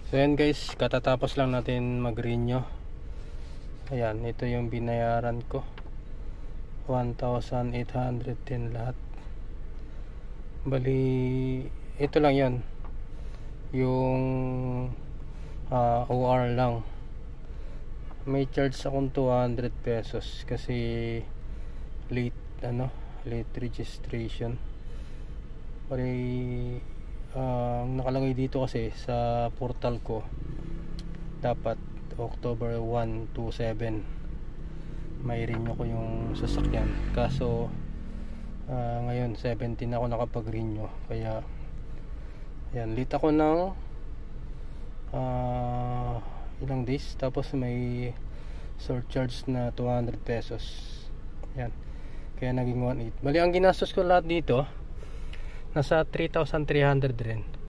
So yan guys, katatapos lang natin mag-renew. Ayan, ito yung binayaran ko, 1,810 lahat. Bali, ito lang yon, yung OR lang. May charge akong 200 pesos kasi late registration. Bali, nakalagay dito kasi sa portal ko dapat October 1 to 7 may renew ko yung sasakyan, kaso ngayon 17 ako nakapag-renew, kaya yan, late ako ng ilang days, tapos may surcharge na 200 pesos. Yan, kaya naging 1,800. Bali ang ginastos ko lahat dito nasa 3,300 rin.